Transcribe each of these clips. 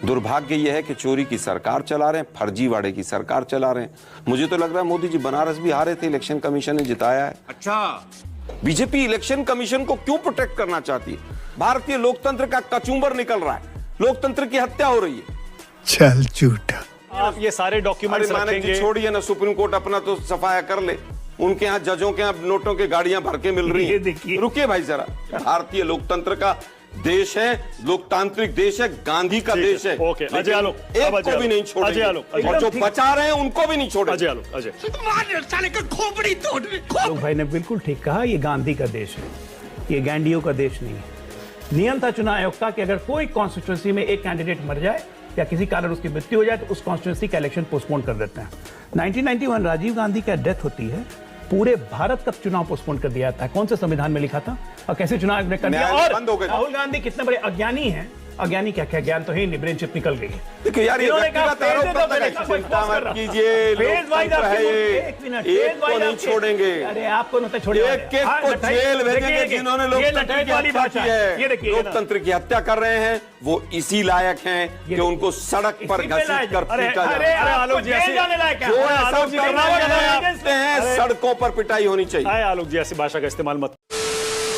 दुर्भाग्य यह है कि चोरी की सरकार चला रहे हैं, फर्जीवाड़े की सरकार चला रहे हैं। मुझे तो लग रहा है मोदी जी बनारस भी हारे थे, इलेक्शन कमीशन ने जिताया है। अच्छा, बीजेपी इलेक्शन कमीशन को क्यों प्रोटेक्ट करना चाहती है? भारतीय लोकतंत्र का कचूंबर निकल रहा है, लोकतंत्र की हत्या हो रही है। चल झूठा। आप ये सारे डॉक्यूमेंट्स रखेंगे। छोड़िए ना, सुप्रीम कोर्ट अपना तो सफाया कर ले। उनके यहाँ जजों के यहाँ नोटों की गाड़ियां भर के मिल रही हैं। रुकिए भाई जरा, भारतीय लोकतंत्र का देश है, लोकतांत्रिक देश है, गांधी का देश है। ओके, अजय आलोक, एक को भी नहीं छोड़ेंगे, और जो बचा रहे हैं उनको भी नहीं छोड़ेंगे। अजय आलोक, अजय साले का खोपड़ी तोड़। आलोक भाई ने बिल्कुल ठीक कहा, ये गांधी का देश है, ये गैंडियों का देश नहीं है। नियम था चुनाव आयोग का कि अगर कोई कॉन्स्टिट्यूंसी में एक कैंडिडेट मर जाए या किसी कारण उसकी मृत्यु हो जाए तो उस कॉन्स्टिट्यूंसी का इलेक्शन पोस्टपोन कर देते हैं। 1991 राजीव गांधी का डेथ होती है, पूरे भारत का चुनाव पोस्टपोन कर दिया जाता है। कौन से संविधान में लिखा था और कैसे चुनाव ने कर दिया? और राहुल गांधी कितने बड़े अज्ञानी हैं। अज्ञानी क्या क्या, ज्ञान तो है, ब्रेन चिप निकल गई है। देखिए यार, ये व्यक्तिगत आरोप मत कीजिए, लोकतंत्र है ये, एक को नहीं छोड़ेंगे। अरे आपको नहीं छोड़ेंगे, एक को जेल भेजेंगे जिन्होंने लोकतंत्र की हत्या की है। लोकतंत्र की हत्या कर रहे हैं वो इसी लायक हैं कि उनको सड़क पर घसीट कर पीटा जाए। आलोक जी, जो ऐसा करते हैं, सड़कों पर पिटाई होनी चाहिए। आलोक जी, ऐसी भाषा का इस्तेमाल मत।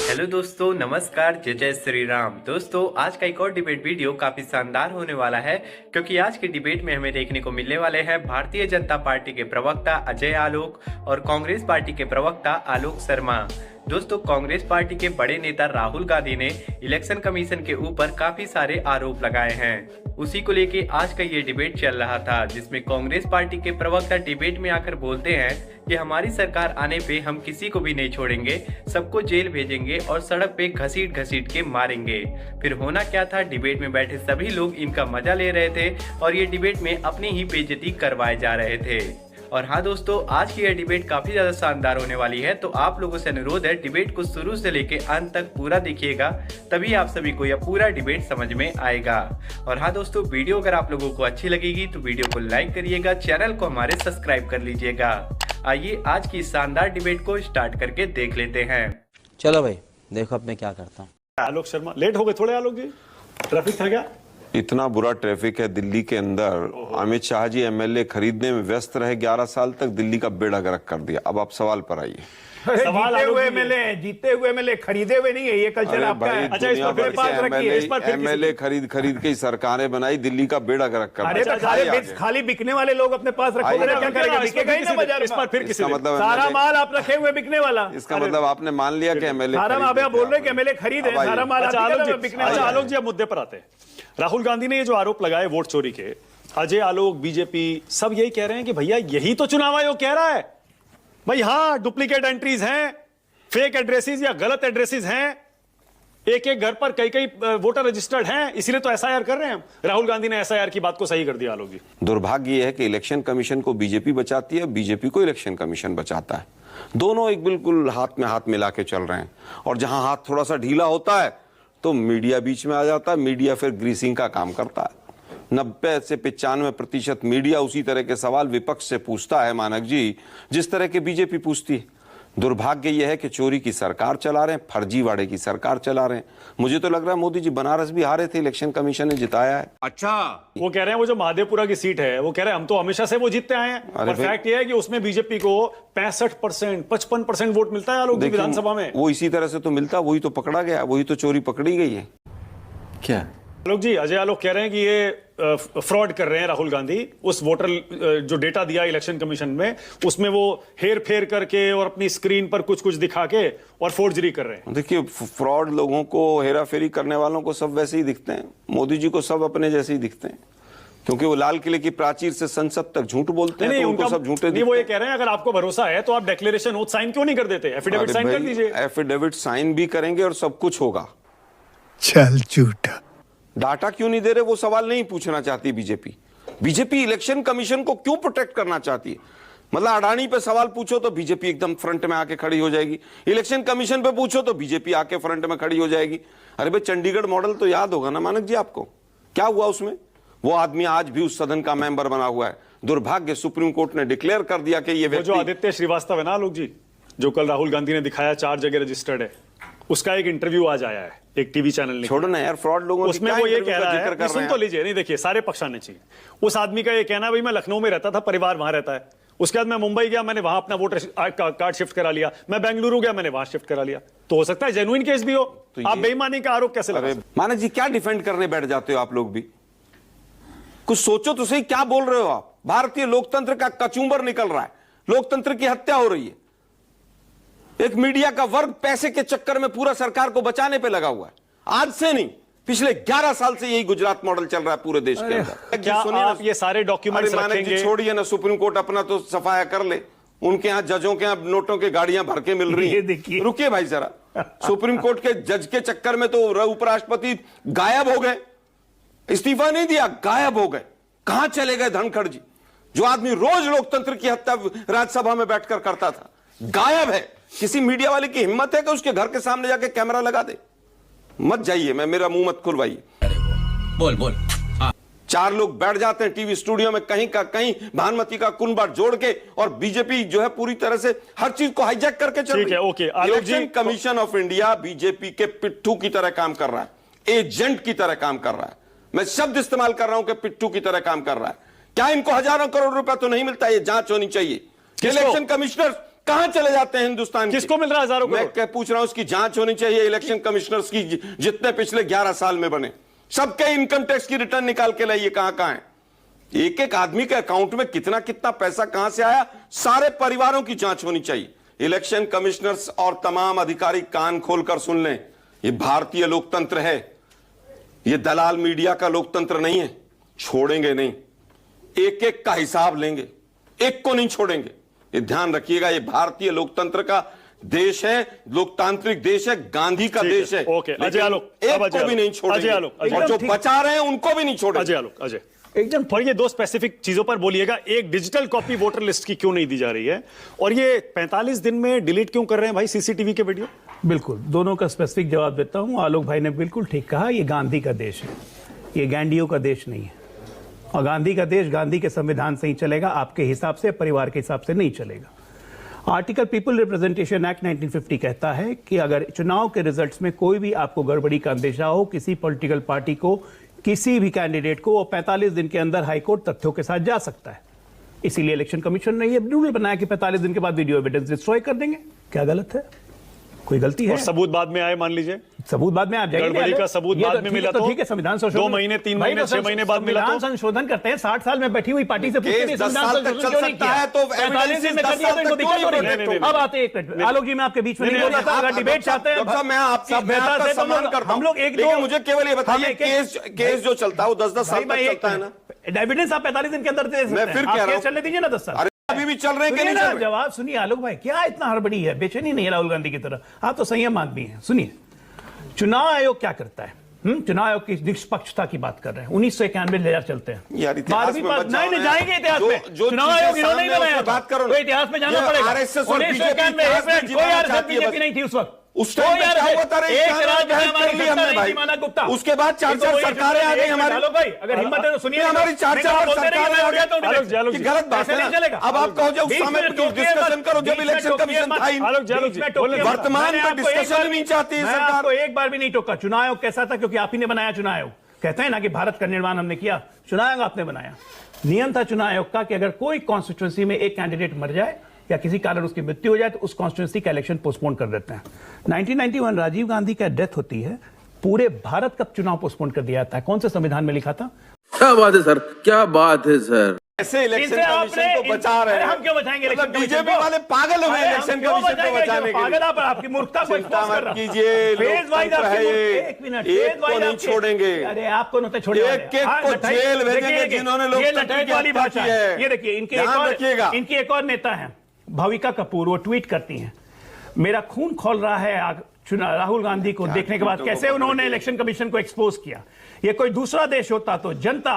हेलो दोस्तों, नमस्कार, जय जय श्री राम। दोस्तों, आज का एक और डिबेट वीडियो काफी शानदार होने वाला है, क्योंकि आज के डिबेट में हमें देखने को मिलने वाले हैं भारतीय जनता पार्टी के प्रवक्ता अजय आलोक और कांग्रेस पार्टी के प्रवक्ता आलोक शर्मा। दोस्तों, कांग्रेस पार्टी के बड़े नेता राहुल गांधी ने इलेक्शन कमीशन के ऊपर काफी सारे आरोप लगाए हैं। उसी को लेके आज का ये डिबेट चल रहा था, जिसमें कांग्रेस पार्टी के प्रवक्ता डिबेट में आकर बोलते हैं कि हमारी सरकार आने पे हम किसी को भी नहीं छोड़ेंगे, सबको जेल भेजेंगे और सड़क पे घसीट घसीट के मारेंगे। फिर होना क्या था, डिबेट में बैठे सभी लोग इनका मजा ले रहे थे और ये डिबेट में अपनी ही बेइज्जती करवाए जा रहे थे। और हाँ दोस्तों, आज की यह डिबेट काफी ज्यादा शानदार होने वाली है, तो आप लोगों से अनुरोध है डिबेट को शुरू से लेके अंत तक पूरा देखिएगा, तभी आप सभी को यह पूरा डिबेट समझ में आएगा। और हाँ दोस्तों, वीडियो अगर आप लोगों को अच्छी लगेगी तो वीडियो को लाइक करिएगा, चैनल को हमारे सब्सक्राइब कर लीजिएगा। आइए आज की शानदार डिबेट को स्टार्ट करके देख लेते हैं। चलो भाई, देखो अब मैं क्या करता हूँ। आलोक शर्मा, लेट हो गए थोड़े आलोक जी, ट्रैफिक था क्या? इतना बुरा ट्रैफिक है दिल्ली के अंदर। अमित शाह जी एमएलए खरीदने में व्यस्त रहे, 11 साल तक दिल्ली का बेड़ा गर्क कर दिया। अब आप सवाल पर आइए। जीते हुए एमएलए खरीदे हुए नहीं है, ये कल्चर आपका है। अच्छा, इस पर पास रखिए, इस पर एमएलए खरीद के ही सरकारें बनाई, दिल्ली का बेड़ा गर्क कर दिया। अरे खाली बिकने वाले लोग अपने पास रखोगे क्या करेंगे? बिकेगा ही ना बाजार। इस पर फिर किसी मतलब सारा माल आप रखे हुए बिकने वाला। इसका मतलब आपने मान लिया कि एमएलए सारा आप बोल रहे हैं कि एमएलए खरीदे सारा माल बिकने वाला। आलोक जी, अब मुद्दे पर आते हैं। राहुल गांधी ने ये जो आरोप लगाए वोट चोरी के, अजय आलोक, बीजेपी सब यही कह रहे हैं कि भैया यही तो चुनाव आयोग कह रहा है भाई। हाँ, डुप्लीकेट एंट्रीज हैं, फेक एड्रेसेस या गलत एड्रेसेस हैं, एक एक घर पर कई कई वोटर रजिस्टर्ड हैं, इसीलिए तो एसआईआर कर रहे हैं हम। राहुल गांधी ने एसआईआर की बात को सही कर दिया। आलोक जी, दुर्भाग्य यह है कि इलेक्शन कमीशन को बीजेपी बचाती है, बीजेपी को इलेक्शन कमीशन बचाता है। दोनों एक बिल्कुल हाथ में हाथ मिला के चल रहे हैं, और जहां हाथ थोड़ा सा ढीला होता है तो मीडिया बीच में आ जाता है। मीडिया फिर ग्रीसिंग का काम करता है। 90 से 95% मीडिया उसी तरह के सवाल विपक्ष से पूछता है, मानक जी, जिस तरह के बीजेपी पूछती है। दुर्भाग्य यह है कि चोरी की सरकार चला रहे हैं, फर्जीवाड़े की सरकार चला रहे हैं। मुझे तो लग रहा है मोदी जी बनारस भी हारे थे, इलेक्शन कमीशन ने जिताया है। अच्छा, वो कह रहे हैं वो जो महादेवपुरा की सीट है, वो कह रहे हैं हम तो हमेशा से वो जीतते आए हैं, और फैक्ट ये है कि उसमें बीजेपी को 65%, 55% वोट मिलता है आलोक जी विधानसभा में। वो इसी तरह से तो मिलता, वही तो पकड़ा गया, वही तो चोरी पकड़ी गई है। क्या आलोक जी, अजय आलोक कह रहे हैं कि ये फ्रॉड कर रहे हैं राहुल गांधी। उस वोटर जो डेटा दिया इलेक्शन कमीशन में, उसमें वो हेर फेर करके और अपनी स्क्रीन पर कुछ कुछ दिखा के और फोर्जरी कर रहे हैं। देखिए, फ्रॉड लोगों को, हेरा फेरी करने वालों को सब वैसे ही दिखते हैं। मोदी जी को सब अपने जैसे ही दिखते हैं, क्योंकि वो लाल किले की प्राचीर से संसद तक झूठ बोलते हैं, तो उनको सब झूठे दिखते हैं। वो ये कह रहे हैं अगर आपको भरोसा है तो आप डिक्लेरेशन ओथ साइन क्यों नहीं कर देते? एफिडेविट साइन कर दीजिए। एफिडेविट साइन भी करेंगे और सब कुछ होगा। चल झूठा। डाटा क्यों नहीं दे रहे, वो सवाल नहीं पूछना चाहती बीजेपी। बीजेपी इलेक्शन कमीशन को क्यों प्रोटेक्ट करना चाहती है? मतलब अडानी पे सवाल पूछो तो बीजेपी एकदम फ्रंट में आके खड़ी हो जाएगी, इलेक्शन कमीशन पे पूछो तो बीजेपी आके फ्रंट में खड़ी हो जाएगी। अरे भाई, चंडीगढ़ मॉडल तो याद होगा ना मानक जी आपको, क्या हुआ उसमें? वो आदमी आज भी उस सदन का मेंबर बना हुआ है। दुर्भाग्य, सुप्रीम कोर्ट ने डिक्लेयर कर दिया कि ये जो आदित्य श्रीवास्तव है ना आलोक जी, जो कल राहुल गांधी ने दिखाया 4 जगह रजिस्टर्ड है, उसका एक इंटरव्यू आज आया है एक टीवी चैनल ने। छोड़ो ना यार, फ्रॉड लोगों की उसमें क्या वो ये इंटरव्यू कह का रहा जिक्र है, कर रहे सुन हैं तो आप? लीजिए, नहीं देखिए सारे पक्ष आने चाहिए। उस आदमी का ये कहना है भाई मैं लखनऊ में रहता था, परिवार वहां रहता है, उसके बाद मैं मुंबई गया, मैंने वहां अपना वोटर कार्ड शिफ्ट करा लिया, मैं बेंगलुरु गया, मैंने वहां शिफ्ट करा लिया। तो हो सकता है जेन्युइन केस भी हो, तो आप ये- बेईमानी का आरोप कैसे लगा? मानस जी क्या डिफेंड करने बैठ जाते हो आप लोग भी? कुछ सोचो तो सही, क्या बोल रहे हो आप? भारतीय लोकतंत्र का कचूंबर निकल रहा है, लोकतंत्र की हत्या हो रही है। एक मीडिया का वर्ग पैसे के चक्कर में पूरा सरकार को बचाने पे लगा हुआ है। आज से नहीं, पिछले 11 साल से यही गुजरात मॉडल चल रहा है पूरे देश के अंदर। क्या सुनिए ना, आप ये सारे डॉक्यूमेंट्स अरे मानस जी रखेंगे? छोड़िए ना, सुप्रीम कोर्ट अपना तो सफाया कर ले। उनके यहाँ जजों के यहाँ नोटों की गाड़ियां भर के मिल रही ये हैं। देखिए। रुकिए भाई जरा, सुप्रीम कोर्ट के जज के चक्कर में तो उपराष्ट्रपति गायब हो गए, इस्तीफा नहीं दिया, गायब हो गए। कहां चले गए धनखड़ जी, जो आदमी रोज लोकतंत्र की हत्या राज्यसभा में बैठकर करता था, गायब है। किसी मीडिया वाले की हिम्मत है कि उसके घर के सामने जाके कैमरा लगा दे? मत जाइए, मैं मेरा मुंह मत खुलवाइए। बोल बोल। 4 लोग बैठ जाते हैं टीवी स्टूडियो में कहीं का कहीं, भानुमति का कुनबा जोड़ के, और बीजेपी जो है पूरी तरह से हर चीज को हाईजैक करके चल ठीक रही है, okay, Alok ji- election commission of India BJP के पिट्ठू की तरह काम कर रहा है, एजेंट की तरह काम कर रहा है। मैं शब्द इस्तेमाल कर रहा हूं कि पिट्ठू की तरह काम कर रहा है। क्या इनको हजारों करोड़ रुपए तो नहीं मिलता? ये जांच होनी चाहिए। इलेक्शन कमिश्नर कहां चले जाते हैं हिंदुस्तान के? किसको मिल रहा है हजारों मैं करोड़? पूछ रहा हूं, उसकी जांच होनी चाहिए। इलेक्शन कमिश्नर्स की जितने पिछले 11 साल में बने, सबके इनकम टैक्स की रिटर्न निकाल के लाइए, कहां कहां है, एक एक आदमी के अकाउंट में कितना कितना पैसा कहां से आया, सारे परिवारों की जांच होनी चाहिए। इलेक्शन कमिश्नर्स और तमाम अधिकारी कान खोलकर सुन लें, ये भारतीय लोकतंत्र है, ये दलाल मीडिया का लोकतंत्र नहीं है। छोड़ेंगे नहीं, एक एक का हिसाब लेंगे, एक को नहीं छोड़ेंगे। ये ध्यान रखिएगा, ये भारतीय लोकतंत्र का देश है, लोकतांत्रिक देश है, गांधी का ठीक है, देश है। ओके, अजय लेकिन आलोक, एक अब अजय को भी आलोक, नहीं अजय छोड़ेंगे, आलोक, अजय और जो आलोक, बचा रहे हैं उनको भी नहीं छोड़ेंगे। अजय आलोक, अजय एकदम पर ये 2 स्पेसिफिक चीजों पर बोलिएगा। एक, डिजिटल कॉपी वोटर लिस्ट की क्यों नहीं दी जा रही है, और ये 45 दिन में डिलीट क्यों कर रहे हैं भाई सीसीटीवी के वीडियो? बिल्कुल, दोनों का स्पेसिफिक जवाब देता हूं। आलोक भाई ने बिल्कुल ठीक कहा, ये गांधी का देश है, ये गैंडियों का देश नहीं है। और गांधी का देश गांधी के संविधान से ही चलेगा, आपके हिसाब से, परिवार के हिसाब से नहीं चलेगा। आर्टिकल पीपल रिप्रेजेंटेशन एक्ट 1950 कहता है कि अगर चुनाव के रिजल्ट्स में कोई भी आपको गड़बड़ी का अंदेशा हो, किसी पॉलिटिकल पार्टी को, किसी भी कैंडिडेट को, वो 45 दिन के अंदर हाईकोर्ट तथ्यों के साथ जा सकता है। इसीलिए इलेक्शन कमीशन ने ये रूल बनाया कि 45 दिन के बाद वीडियो एविडेंस डिस्ट्रॉय कर देंगे। क्या गलत है? कोई गलती है? और सबूत बाद में आए, मान लीजिए सबूत बाद में आप जाइए, गड़बड़ी का सबूत ये बाद तो में ठीक है, मिला तो ठीक है, संविधान संशोधन 2 महीने, 3 भाई, महीने, तो 6 महीने बाद मिला तो संविधान संशोधन करते हैं। 60 साल में बैठी हुई पार्टी से पूछते केस हैं 10 संविधान साल तक संशोधन चल क्यों नहीं सकता किया? है, तो 45 दिन में कर 10 दिया तो साल इनको तक दिक्कत क्यों हो रही नहीं है। प्रोटेक्ट अब आते हैं एक मिनट, आलोक जी मैं आपके बीच में नहीं बोल रहा था। अगर डिबेट चाहते हैं, डॉक्टर साहब, मैं आपकी सभ्यता से तो सम्मान करता हूं। हम लोग एक लेकिन दो, मुझे केवल ये बताइए, केस जो चलता है वो 10-10 साल तक चलता है ना? एविडेंस आप 45 दिन के अंदर दे सकते हैं। फिर आप कह रहा केस हूं। चलने दीजिए ना 10 साल। अरे अभी भी चल रहे हैं कि सुनिए नहीं ना, चल रहे? जवाब सुनिए आलोक भाई, क्या इतना हड़बड़ी है? बेचैनी नहीं है राहुल गांधी की तरह। आप तो संयम आदमी हैं। सुनिए, चुनाव आयोग क्या करता है? चुनाव आयोग की निष्पक्षता की बात कर रहे हैं। 1991 ले चलते हैं। यार इतिहास में मत जाओ नहीं ना। जाएंगे इतिहास में। जो चुनाव चीजें आयोग इन्होंने सामने नहीं बनाया उसमें था। बात करो ना। तो इतिहास में जाना ये पड़ेगा। आरएसएस और 1991 में बीजेपी कोई जिताना आरएसएस चाहती है बीजेपी बस। नहीं थी उस वक्त। उस टाइम पे क्या हुआ था रे? एक कानून राज्य में बहस हमारी कर ली सत्ता हमने नहीं भाई। थी, माना गुप्ता। उसके बाद 4-4 सरकारें आ गई हमारी। आलोक भाई, अगर हिम्मत है तो सुनिए। हमारी 4-4 सरकारें आ गई। आलोक ये जी, गलत बात ऐसे है नहीं ना। चलेगा। अब आप कहो जो उस बीच समय में पे टोकिए डिस्कशन मत। करो जब बीच में इलेक्शन टोकिए कमीशन मत। था ही नहीं। आलोक जी, आलोक जी, टोकिए मत। वर्तमान मैंने में आपको एक डिस्कशन बार ही नहीं चाहती है मैं सरकार। आपको एक बार भी नहीं टोका। चुनाव आयोग कैसा था? क्योंकि आप ही ने बनाया चुनाव आयोग। कहते हैं ना कि भारत का निर्माण हमने किया, चुनाव आयोग आपने बनाया। नियम था चुनाव आयोग का कि अगर कोई कॉन्स्टिट्यूंसी में एक कैंडिडेट मर जाए या किसी कारण उसकी मृत्यु हो जाए तो उस कॉन्स्टिट्यूंसी का इलेक्शन पोस्टपोन कर देते हैं। 1991 राजीव गांधी का डेथ होती है, पूरे भारत का चुनाव पोस्टपोन कर दिया जाता है। कौन से संविधान में लिखा था? क्या बात है सर, क्या बात है सर। ऐसे इलेक्शन इनसे कमीशन आपने- को बचा रहे हैं। हम क्यों बचाएंगे इलेक्शन कमीशन बीजेपी को? वाले पागल हुए अरे हम इलेक्शन क्यों कमीशन को बचाएंगे? बचाने के पागल लिए। आप आपकी मूर्खता को चिंता expose कर मत रहा हूं। कीजिए, फेज वाइज लोकतंत्र आपकी है ये। मूर्ख- एक मिनट, एक फेज को वाइज नहीं आपके- छोड़ेंगे। अरे आपको नहीं छोड़े एक एक को जेल भेजेंगे जिन्होंने ये लोकतंत्र लटाई की वाली हत्या भाषा की है। है। ये देखिए, ध्यान रखिएगा। इनकी एक और नेता है भाविका कपूर, वो ट्वीट करती हैं, मेरा खून खोल रहा है राहुल गांधी को देखने के बाद कैसे उन्होंने इलेक्शन कमीशन को एक्सपोज किया। ये कोई दूसरा देश होता तो जनता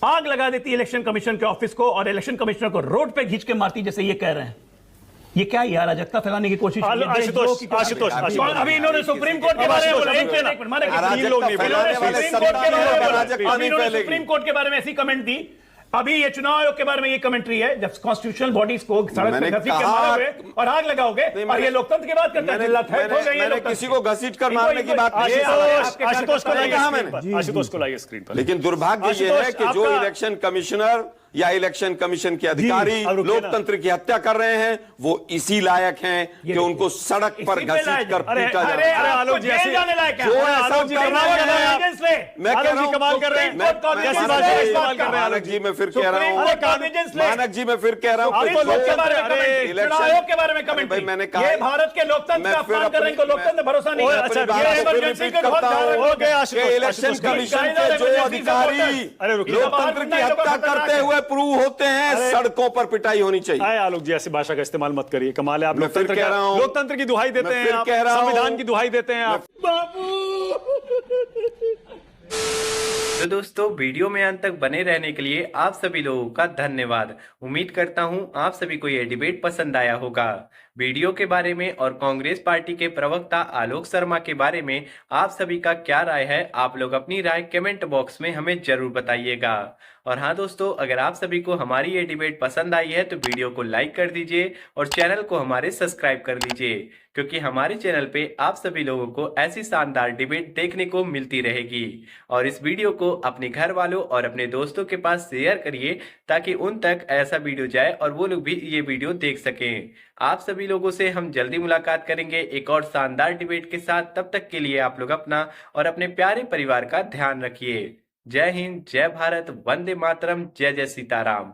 आग लगा देती इलेक्शन कमीशन के ऑफिस को और इलेक्शन कमिश्नर को रोड पे खींच के मारती, जैसे ये कह रहे हैं। ये क्या ये अराजकता फैलाने की कोशिश की है? आशुतोष, अभी इन्होंने सुप्रीम कोर्ट के बारे में बोला, एक मिनट, माने कि अराजकता तीन लोग नहीं बोले। फैलाने वाले सुप्रीम कोर्ट के बारे में बोला। अराजकता नहीं अभी इन्होंने फैलेगी। सुप्रीम कोर्ट के बारे में ऐसी कमेंट दी, अभी ये चुनाव आयोग के बारे में ये कमेंट्री है, जब कॉन्स्टिट्यूशनल बॉडीज को सड़क पे मैंने घसीट के कहा- मारोगे और आग लगाओगे, और ये लोकतंत्र की बात करते हैं। मैंने किसी को घसीट कर मारने की बात नहीं की। आशुतोष को लाइए कहा स्क्रीन मैंने? पर, आशुतोष को लाइए स्क्रीन पर। लेकिन दुर्भाग्य ये है आशुतोष, कि जो आपका- इलेक्शन कमिश्नर या इलेक्शन कमीशन के अधिकारी अब रुकिए ना। लोकतंत्र की हत्या कर रहे हैं, वो इसी लायक हैं कि उनको सड़क पर इसी पे घसीट लायक कर है। पीटा अरे, जाए। अरे, आलोक जी, ऐसे- जाने लायक है। जो अरे, ऐसा आलोक जी, करना कमाल कर रहे हैं आप। Evidence ले। मैं कह आलोक रहा जी हूं कमाल कर रहे हैं। मैं- कौन- मैं- कैसी कौन- बात है, कैसी कौन- बात कर रहे हैं मानक आलोक जी मैं फिर कह रहा हूं मानक जी मैं फिर कह रहा हूं आपको कि लोकतंत्र के बारे में जो कमेंट्री, इलेक्शन- चुनाव आयोग के बारे में अरे कमेंट्री। भाई मैंने कहा ये भारत के लोकतंत्र मैं का फिर अपमान कर रहे हैं, इनको लोकतंत्र में भरोसा नहीं ओए, है। अच्छा, अपनी बात ये को फिर इमरजेंसी रिपीट के बहुत करता ध्यान हूं हो गया, कि इलेक्शन आशुतोष, कमीशन आशुतोष, के जो इमरजेंसी अधिकारी अरे, रुकिए। लोकतंत्र की हत्या करते हुए प्रूव होते हैं, सड़कों पर पिटाई होनी चाहिए। आए आलोक जी, ऐसी भाषा का इस्तेमाल मत करिए, कमाल है। आप मैं फिर लोकतंत्र कह रहा हूं- लोकतंत्र की दुहाई देते मैं हैं, फिर आप कह रहा हूं- संविधान की दुहाई देते हैं आप। तो दोस्तों, वीडियो में अंत तक बने रहने के लिए आप सभी लोगों का धन्यवाद। उम्मीद करता हूं आप सभी को यह डिबेट पसंद आया होगा। वीडियो के बारे में और कांग्रेस पार्टी के प्रवक्ता आलोक शर्मा के बारे में आप सभी का क्या राय है, आप लोग अपनी राय कमेंट बॉक्स में हमें जरूर बताइएगा। और हाँ दोस्तों, अगर आप सभी को हमारी ये डिबेट पसंद आई है तो वीडियो को लाइक कर दीजिए और चैनल को हमारे सब्सक्राइब कर लीजिए, क्योंकि हमारे चैनल पे आप सभी लोगों को ऐसी शानदार डिबेट देखने को मिलती रहेगी। और इस वीडियो को अपने घर वालों और अपने दोस्तों के पास शेयर करिए, ताकि उन तक ऐसा वीडियो जाए और वो लोग भी ये वीडियो देख सकें। आप सभी लोगों से हम जल्दी मुलाकात करेंगे एक और शानदार डिबेट के साथ। तब तक के लिए आप लोग अपना और अपने प्यारे परिवार का ध्यान रखिए। जय हिंद, जय भारत, वंदे मातरम, जय जय सीताराम।